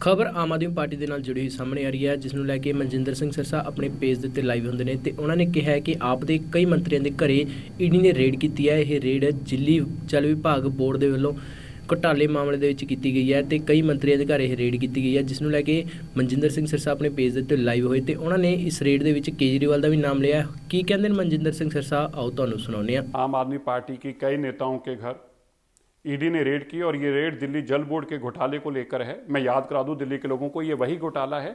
ਖਬਰ ਆਮ ਆਦਮੀ ਪਾਰਟੀ ਦੇ ਨਾਲ ਜੁੜੀ ਹੋਈ ਸਾਹਮਣੇ ਆ ਰਹੀ ਹੈ, ਜਿਸ ਨੂੰ ਲੈ ਕੇ ਮਨਜਿੰਦਰ ਸਿੰਘ ਸਿਰਸਾ ਆਪਣੇ ਪੇਜ ਦੇ ਉੱਤੇ ਲਾਈਵ ਹੁੰਦੇ ਨੇ ਤੇ ਉਹਨਾਂ ਨੇ ਕਿਹਾ ਹੈ ਕਿ ਆਪ ਦੇ ਕਈ ਮੰਤਰੀਆਂ ਦੇ ਘਰੇ ਈਡੀ ਨੇ ਰੇਡ ਕੀਤੀ ਹੈ। ਇਹ ਰੇਡ ਦਿੱਲੀ ਜਲ ਵਿਭਾਗ ਬੋਰਡ ਦੇ ਵੱਲੋਂ ਘੁਟਾਲੇ ਮਾਮਲੇ ਦੇ ਵਿੱਚ ਕੀਤੀ ਗਈ ਹੈ ਤੇ ਕਈ ਮੰਤਰੀਆਂ ਦੇ ਘਰ ਇਹ ਰੇਡ ਕੀਤੀ ਗਈ ਹੈ, ਜਿਸ ਨੂੰ ਲੈ ਕੇ ਮਨਜਿੰਦਰ ਸਿੰਘ ਸਿਰਸਾ ਆਪਣੇ ਪੇਜ ਦੇ ਉੱਤੇ ਲਾਈਵ ਹੋਏ ਤੇ ਉਹਨਾਂ ਨੇ ਇਸ ਰੇਡ ਦੇ ਵਿੱਚ ਕੇਜਰੀਵਾਲ ਦਾ ਵੀ ਨਾਮ ਲਿਆ। ਕੀ ਕਹਿੰਦੇ ਨੇ ਮਨਜਿੰਦਰ ਸਿੰਘ ਸਿਰਸਾ, ਆਓ ਤੁਹਾਨੂੰ ਸੁਣਾਉਂਦੇ ਹਾਂ। आम आदमी पार्टी की कई नेताओं के घर ईडी ने रेड की और ये रेड दिल्ली जल बोर्ड के घोटाले को लेकर है। मैं याद करा दूं दिल्ली के लोगों को, ये वही घोटाला है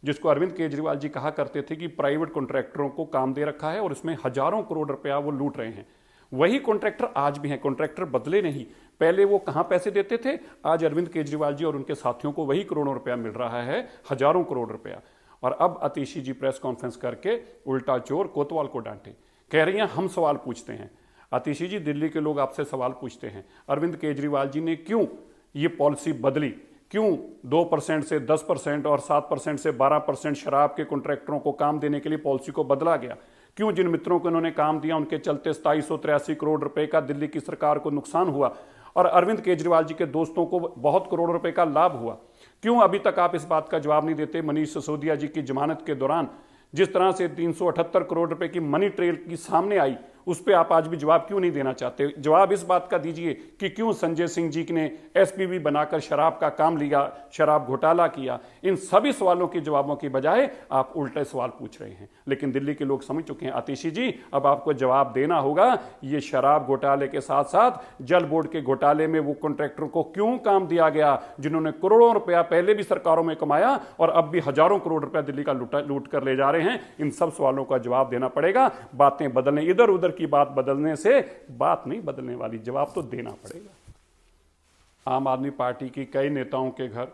जिसको अरविंद केजरीवाल जी कहा करते थे कि प्राइवेट कॉन्ट्रैक्टरों को काम दे रखा है और इसमें हजारों करोड़ रुपया वो लूट रहे हैं। वही कॉन्ट्रैक्टर आज भी हैं, कॉन्ट्रैक्टर बदले नहीं। पहले वो कहां पैसे देते थे, आज अरविंद केजरीवाल जी और उनके साथियों को वही करोड़ों रुपया मिल रहा है, हजारों करोड़ रुपया। और अब आतिशी जी प्रेस कॉन्फ्रेंस करके उल्टा चोर कोतवाल को डांटे, कह रही हैं हम सवाल पूछते हैं। आतिशी जी, दिल्ली के लोग आपसे सवाल पूछते हैं, अरविंद केजरीवाल जी ने क्यों ये पॉलिसी बदली, क्यों 2% से 10% और 7% से 12% शराब के कॉन्ट्रैक्टरों को काम देने के लिए पॉलिसी को बदला गया, क्यों जिन मित्रों को इन्होंने काम दिया उनके चलते 2783 करोड़ रुपए का दिल्ली की सरकार को नुकसान हुआ और अरविंद केजरीवाल जी के दोस्तों को बहुत करोड़ रुपए का लाभ हुआ। क्यों अभी तक आप इस बात का जवाब नहीं देते? मनीष सिसोदिया जी की जमानत के दौरान जिस तरह से 378 करोड़ रुपए की मनी ट्रेल की सामने आई, उस पर आप आज भी जवाब क्यों नहीं देना चाहते? जवाब इस बात का दीजिए कि क्यों संजय सिंह जी ने एसपीवी बनाकर शराब का काम लिया, शराब घोटाला किया। इन सभी सवालों के जवाबों की बजाय आप उल्टे सवाल पूछ रहे हैं। लेकिन दिल्ली के लोग समझ चुके हैं आतिशी जी, अब आपको जवाब देना होगा। ये शराब घोटाले के साथ साथ जल बोर्ड के घोटाले में वो कॉन्ट्रैक्टरों को क्यों काम दिया गया जिन्होंने करोड़ों रुपया पहले भी सरकारों में कमाया और अब भी हजारों करोड़ रुपया दिल्ली का लूट कर ले जा रहे हैं। इन सब सवालों का जवाब देना पड़ेगा। बातें बदलने, इधर उधर की बात बदलने से बात नहीं बदलने वाली, जवाब तो देना पड़ेगा। आम आदमी पार्टी की कई नेताओं के घर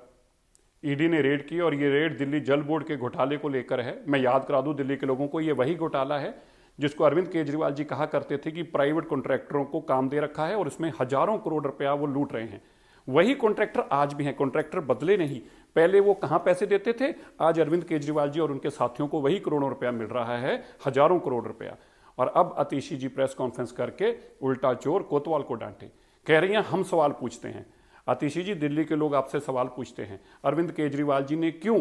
ईडी ने रेड की और ये रेड दिल्ली जल बोर्ड के घोटाले को लेकर है। मैं याद करा दूं दिल्ली के लोगों को, ये वही घोटाला है जिसको अरविंद केजरीवाल जी कहा करते थे कि प्राइवेट कॉन्ट्रैक्टरों को काम दे रखा है और इसमें हजारों करोड़ रुपया वो लूट रहे हैं। वही कॉन्ट्रैक्टर आज भी हैं, कॉन्ट्रैक्टर बदले नहीं। पहले वो कहां पैसे देते थे, आज अरविंद केजरीवाल जी और उनके साथियों को वही करोड़ों रुपया मिल रहा है, हजारों करोड़ रुपया। और अब आतिशी जी प्रेस कॉन्फ्रेंस करके उल्टा चोर कोतवाल को डांटे, कह रही हैं हम सवाल पूछते हैं। आतिशी जी, दिल्ली के लोग आपसे सवाल पूछते हैं, अरविंद केजरीवाल जी ने क्यों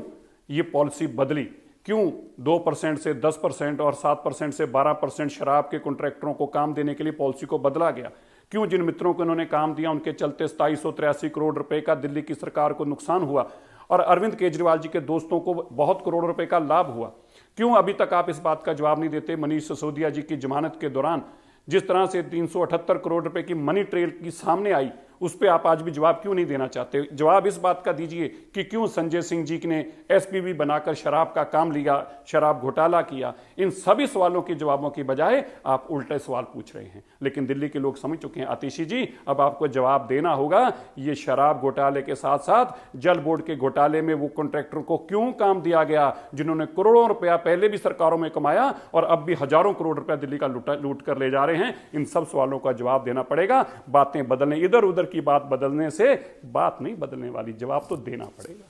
ये पॉलिसी बदली, क्यों 2% से 10% और 7% से 12% शराब के कॉन्ट्रैक्टरों को काम देने के लिए पॉलिसी को बदला गया, क्यों जिन मित्रों को इन्होंने काम दिया उनके चलते 2783 करोड़ रुपए का दिल्ली की सरकार को नुकसान हुआ और अरविंद केजरीवाल जी के दोस्तों को बहुत करोड़ रुपए का लाभ हुआ। क्यों अभी तक आप इस बात का जवाब नहीं देते? मनीष सिसोदिया जी की जमानत के दौरान जिस तरह से 378 करोड़ रुपए की मनी ट्रेल की सामने आई, उस पर आप आज भी जवाब क्यों नहीं देना चाहते? जवाब इस बात का दीजिए कि क्यों संजय सिंह जी ने एसपीवी बनाकर शराब का काम लिया, शराब घोटाला किया। इन सभी सवालों के जवाबों की बजाय आप उल्टे सवाल पूछ रहे हैं। लेकिन दिल्ली के लोग समझ चुके हैं आतिशी जी, अब आपको जवाब देना होगा। ये शराब घोटाले के साथ साथ जल बोर्ड के घोटाले में वो कॉन्ट्रैक्टरों को क्यों काम दिया गया जिन्होंने करोड़ों रुपया पहले भी सरकारों में कमाया और अब भी हजारों करोड़ रुपया दिल्ली का लूट कर ले जा रहे हैं। इन सब सवालों का जवाब देना पड़ेगा। बातें बदलने, इधर उधर की बात बदलने से बात नहीं बदलने वाली, जवाब तो देना पड़ेगा।